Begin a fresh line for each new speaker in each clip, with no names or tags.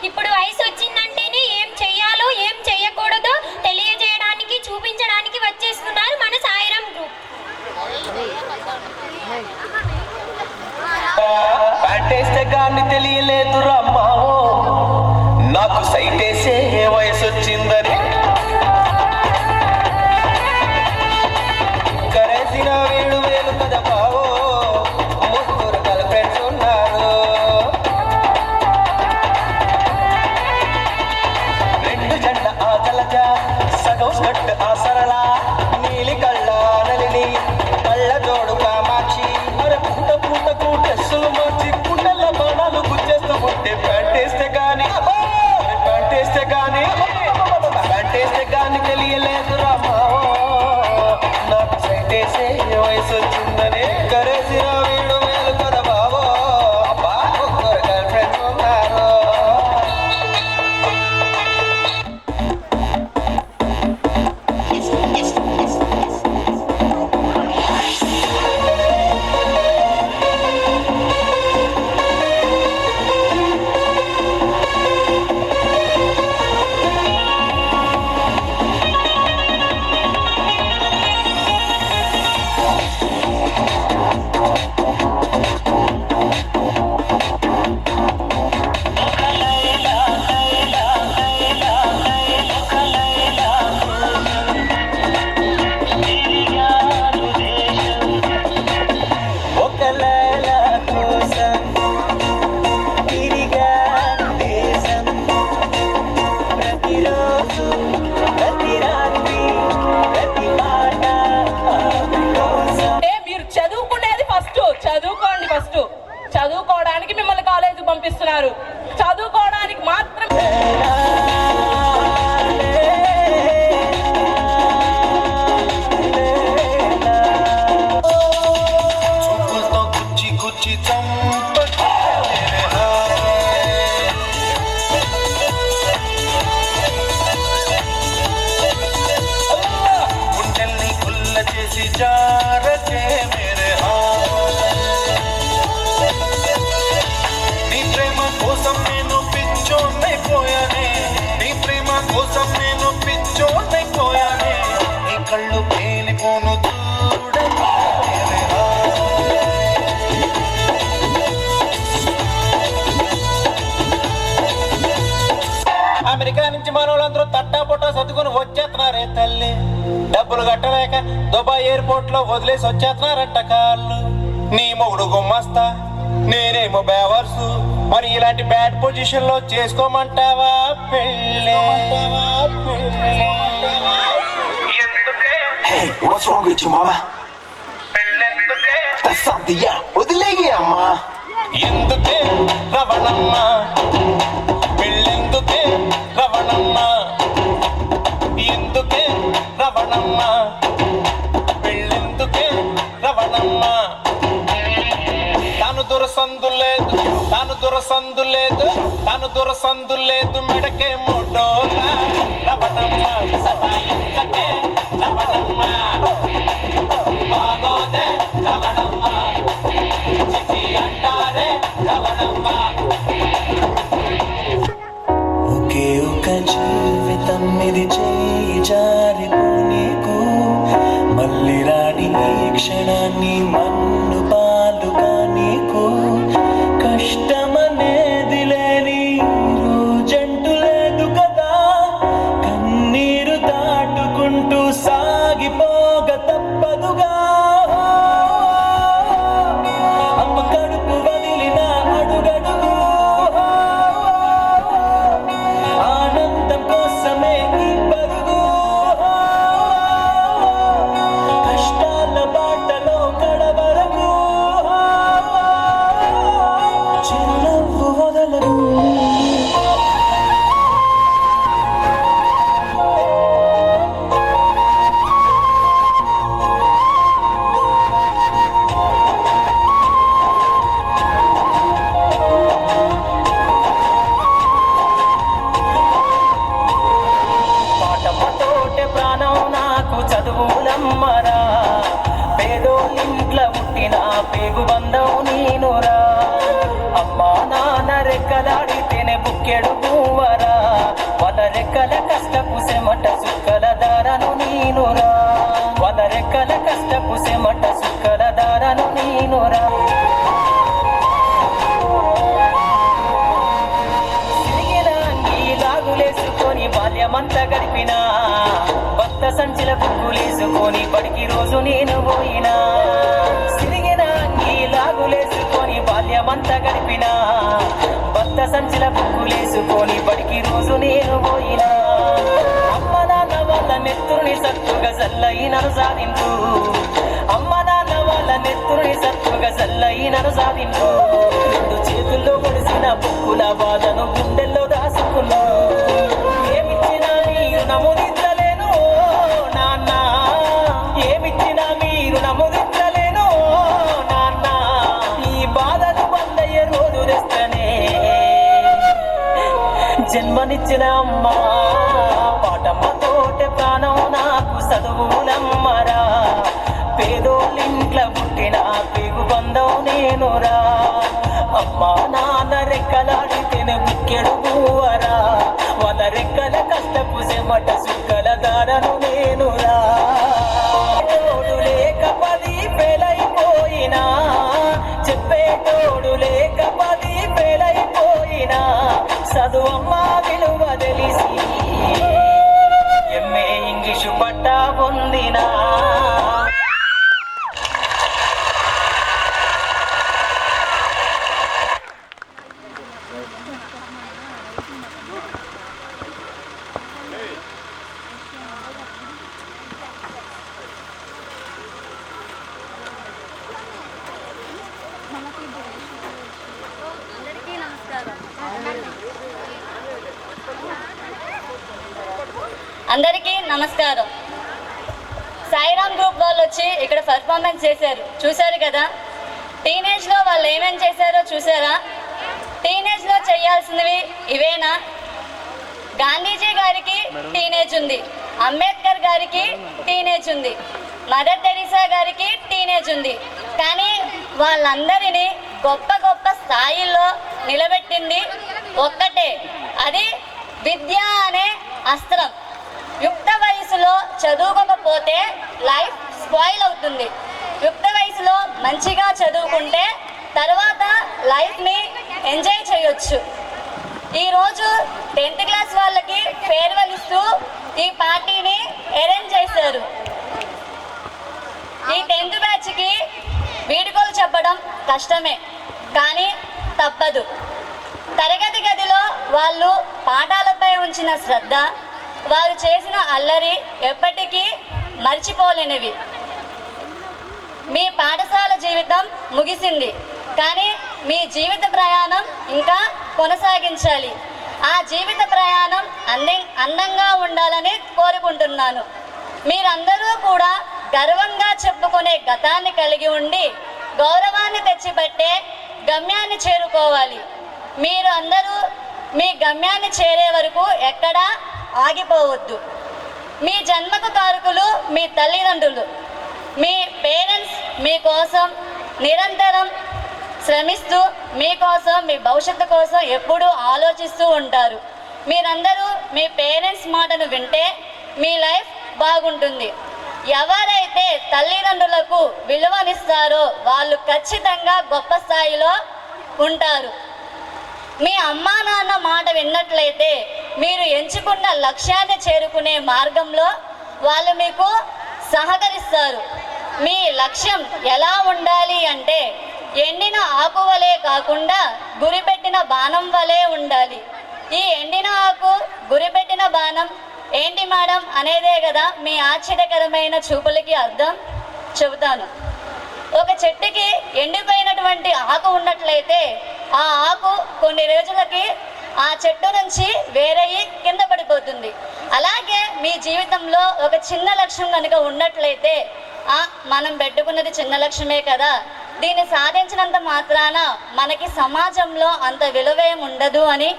ఇప్పుడు వయసు వచ్చిందంటేనే ఏం చెయ్యాలో ఏం చెయ్యకూడదో తెలియజేయడానికి చూపించడానికి వచ్చేస్తున్నారు మన సాయిరాం గ్రూప్.
ప్యాంటేస్తే గాని తెలియలేదు రమ్మావో నాకు సైటేసే ఏ వయసు వచ్చిందని కరేసిన వేడు వేలు కదా బావో ముగ్గురు గర్ల్ ఫ్రెండ్స్ ఉన్నారు రెండు జంట ఆ జలజ సగం స్కట్ ఆ సరళ నీలి కళ్ళ నలిని కళ్ళ జోడు కామాక్షి అరే పుట్ట పుట్టకు డ్రెస్సులు మార్చి కుండల బాణాలు గుచ్చేస్తూ ఉంటే ప్యాంటేస్తే గాని తెలియలేదు రామావో నాకు సైటేసే వయసు వచ్చిందని కరేసిన వీడు మేలు కదా బావో అబ్బా ముగ్గురు గర్ల్ ఫ్రెండ్స్ ఉన్నారు
చదువుకోవడానికి మిమ్మల్ని కాలేజీకి పంపిస్తున్నారు, చదువుకోవడానికి మాత్రం.
చేసి జారకే మేరే నీ ప్రేమ కోసం నేను పిచ్చోన్నైపోయానే నీ ప్రేమ కోసం నేను పిచ్చోన్నైపోయానే నీ కళ్ళు పేలిపోను చూడకే అమెరికా నుంచి మనోళ్ళందరూ తట్టా పొట్టా సర్దుకుని వచ్చేస్తున్నారే తల్లి డబ్బులు కట్టలేక దుబాయ్ ఎయిర్పోర్ట్ లో వదిలేసి వచ్చేస్తున్నారంట కాళ్ళు నీ మొగుడు గుమ్మస్తా నేనేమో బేవర్సు మరి ఇలాంటి బ్యాడ్ పొజిషన్ లో చేసుకోమంటావా పెళ్ళి
Hey, what's wrong with you, mama? That's something, yeah. వదిలేగి అమ్మా
ఎందుకే రవణమ్మ పెళ్ళెందుకే రవణమ్మ ఎందుకే రవణమ్మ పెళ్ళెందుకే రవణమ్మ తాను దురసందు లేదు మెడకే మూడోలా రవణమ్మ సతాయించకే రవణమ్మ బాగోదే రవణమ్మ చిచి అంటారే రవణమ్మ ఒకే ఒక జీవితం ఇది చేయి జారిపోనీకు మళ్ళీ రాని ఈ క్షణాన్ని మన్ను పాలుగా నీకు కష్టమనేది లేని రోజంటూ లేదు కదా కన్నీరు దాటుకుంటూ సాగిపోగ తప్పదుగా అమ్మ కడుపు వదిలిన అడుగడుగు ఆనందం కోసమే ఈ పరుగు
చదువులమ్మరా, పేదోళ్ళింట్లో పుట్టిన పేగు బంధం నీనురా. అమ్మా నాన్న రెక్కలాడితేనే బుక్కెడు పువ్వరా, వాళ్ళ రెక్కల కష్టపు సెమట సుక్కల దారను నీనురా, వాళ్ళ రెక్కల కష్టపు సెమట సుక్కల దారను నీనురా. లాగులేసుకొని బాల్యమంతా గడిపినా, భక్త సంచిల బుక్కులేసుకొని బడికి రోజు నేను పోయినా. సిరిగిన అంగి లాగులేసుకొని బాల్యమంతా గడిపినా, భక్త సంచిల బుక్కులేసుకొని బడికి రోజు నేను పోయినా. అమ్మ నాన్న వాళ్ళ నెత్తురుని సత్తుగా జల్లయినను సాధింపు, అమ్మ నాన్న వాళ్ళ నెత్తురుని సత్తుగా జల్లయినను సాధింపు. రెండు చేతుల్లో ఒడిసిన బుక్కుల బాధను గుండెల్లో దాసుకున్నా. ఏమిచ్చినా మీరు నమోదించలేను నాన్న, ఏమిచ్చినా మీరు నమోదించలేను నాన్న. ఈ బాధను బందయ్యే రోజు తెస్తనే జన్మనిచ్చిన అమ్మ, పాటమ్మతోటే ప్రాణం నాకు చదువులమ్మరా. పేదోళ్ళింట్లో పుట్టిన పేగు బంధం నేనురా. అమ్మా నాన్న రెక్కలాడితేనే ముక్కెడు పువ్వరా, వాళ్ళ రెక్కల కష్టపు సెమట సుక్కల దారను నేనురా. తోడు లేక 10 ఫెయిలైపోయినా, చెప్పేటోడు లేక 10 ఫెయిలైపోయినా, చదువమ్మ విలువ తెలిసి ఎంఏ ఇంగ్లీషు పట్టా పొందినా.
అందరికీ నమస్కారం. సాయిరామ్ గ్రూప్ వాళ్ళు వచ్చి ఇక్కడ పర్ఫార్మెన్స్ చేశారు, చూశారు కదా. టీనేజ్లో వాళ్ళు ఏమేం చేశారో చూసారా? టీనేజ్లో చేయాల్సినవి ఇవేనా? గాంధీజీ గారికి టీనేజ్ ఉంది, అంబేద్కర్ గారికి టీనేజ్ ఉంది, మదర్ తెరీసా గారికి టీనేజ్ ఉంది. కానీ వాళ్ళందరినీ గొప్ప గొప్ప స్థాయిల్లో నిలబెట్టింది ఒక్కటే, అది విద్య అనే అస్త్రం. యుక్త వయసులో చదువుకోకపోతే లైఫ్ స్పాయిల్ అవుతుంది. యుక్త వయసులో మంచిగా చదువుకుంటే తర్వాత లైఫ్ని ఎంజాయ్ చేయొచ్చు. ఈరోజు 10th క్లాస్ వాళ్ళకి ఫేర్వెల్ ఇస్తూ ఈ పార్టీని అరేంజ్ చేశారు. ఈ 10th బ్యాచ్కి వీడుకోలు చెప్పడం కష్టమే, కానీ తప్పదు. తరగతి గదిలో వాళ్ళు పాఠాలపై ఉంచిన శ్రద్ధ, వారు చేసిన అల్లరి ఎప్పటికీ మర్చిపోలేనివి. మీ పాఠశాల జీవితం ముగిసింది, కానీ మీ జీవిత ప్రయాణం ఇంకా కొనసాగించాలి. ఆ జీవిత ప్రయాణం అందంగా ఉండాలని కోరుకుంటున్నాను. మీరందరూ కూడా గర్వంగా చెప్పుకునే గతాన్ని కలిగి ఉండి గౌరవాన్ని తెచ్చిపెట్టే గమ్యాన్ని చేరుకోవాలి. మీరు అందరూ మీ గమ్యాన్ని చేరే వరకు ఎక్కడా ఆగిపోవద్దు. మీ జన్మకు కారకులు మీ తల్లిదండ్రులు. మీ పేరెంట్స్ మీకోసం నిరంతరం శ్రమిస్తూ మీకోసం, మీ భవిష్యత్తు కోసం ఎప్పుడూ ఆలోచిస్తూ ఉంటారు. మీరందరూ మీ పేరెంట్స్ మాటను వింటే మీ లైఫ్ బాగుంటుంది. ఎవరైతే తల్లిదండ్రులకు విలువనిస్తారో వాళ్ళు ఖచ్చితంగా గొప్ప స్థాయిలో ఉంటారు. మీ అమ్మా నాన్న మాట విన్నట్లయితే మీరు ఎంచుకున్న లక్ష్యాన్ని చేరుకునే మార్గంలో వాళ్ళు మీకు సహకరిస్తారు. మీ లక్ష్యం ఎలా ఉండాలి అంటే ఎండిన ఆకు వలె కాకుండా గురిపెట్టిన బాణం వలె ఉండాలి. ఈ ఎండిన ఆకు, గురిపెట్టిన బాణం ఏంటి మేడం అనేదే కదా మీ ఆశ్చర్యకరమైన చూపులకి అర్థం చెబుతాను. ఒక చెట్టుకి ఎండిపోయినటువంటి ఆకు ఉన్నట్లయితే ఆ ఆకు కొన్ని రోజులకి ఆ చెట్టు నుంచి వేరయ్యి కింద పడిపోతుంది. అలాగే మీ జీవితంలో ఒక చిన్న లక్ష్యం కనుక ఉన్నట్లయితే మనం పెట్టుకున్నది చిన్న లక్ష్యమే కదా, దీన్ని సాధించినంత మాత్రాన మనకి సమాజంలో అంత విలువేం ఉండదు అని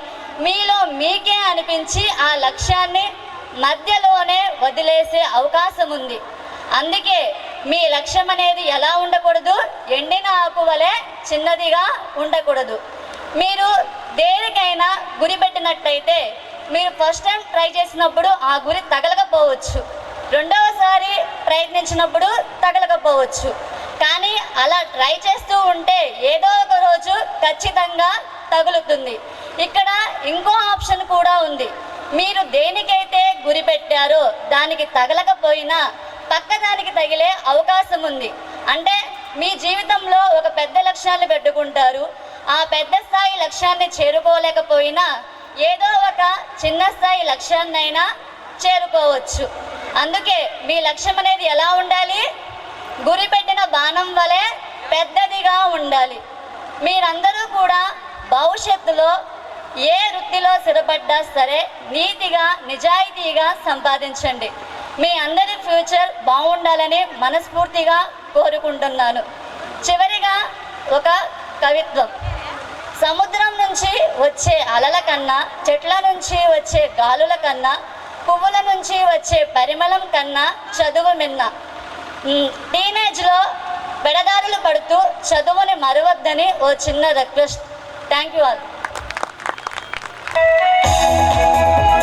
మీలో మీకే అనిపించి ఆ లక్ష్యాన్ని మధ్యలోనే వదిలేసే అవకాశం ఉంది. అందుకే మీ లక్ష్యం అనేది ఎలా ఉండకూడదు, ఎండిన ఆకు వలె చిన్నదిగా ఉండకూడదు. మీరు దేనికైనా గురి పెట్టినట్టయితే మీరు ఫస్ట్ టైం ట్రై చేసినప్పుడు ఆ గురి తగలకపోవచ్చు, రెండవసారి ప్రయత్నించినప్పుడు తగలకపోవచ్చు. కానీ అలా ట్రై చేస్తూ ఉంటే ఏదో ఒక రోజు ఖచ్చితంగా తగులుతుంది. ఇక్కడ ఇంకో ఆప్షన్ కూడా ఉంది. మీరు దేనికైతే గురి పెట్టారో దానికి తగలకపోయినా పక్కదానికి తగిలే అవకాశం ఉంది. అంటే మీ జీవితంలో ఒక పెద్ద లక్ష్యాన్ని పెట్టుకుంటారు, ఆ పెద్ద స్థాయి లక్ష్యాన్ని చేరుకోలేకపోయినా ఏదో ఒక చిన్న స్థాయి లక్ష్యాన్నైనా చేరుకోవచ్చు. అందుకే మీ లక్ష్యం అనేది ఎలా ఉండాలి, గురి పెట్టిన బాణం వలె పెద్దదిగా ఉండాలి. మీరందరూ కూడా భవిష్యత్తులో ఏ వృత్తిలో స్థిరపడ్డా సరే నీతిగా నిజాయితీగా సంపాదించండి. మీ అందరి ఫ్యూచర్ బాగుండాలని మనస్ఫూర్తిగా కోరుకుంటున్నాను. చివరిగా ఒక కవిత్వం. సముద్రం నుంచి వచ్చే అలల కన్నా, చెట్ల నుంచి వచ్చే గాలుల కన్నా, పువ్వుల నుంచి వచ్చే పరిమళం కన్నా చదువు మిన్న. టీనేజ్లో పెడదారులు పడుతూ చదువుని మరవద్దని ఓ చిన్న రిక్వెస్ట్. Thank you all.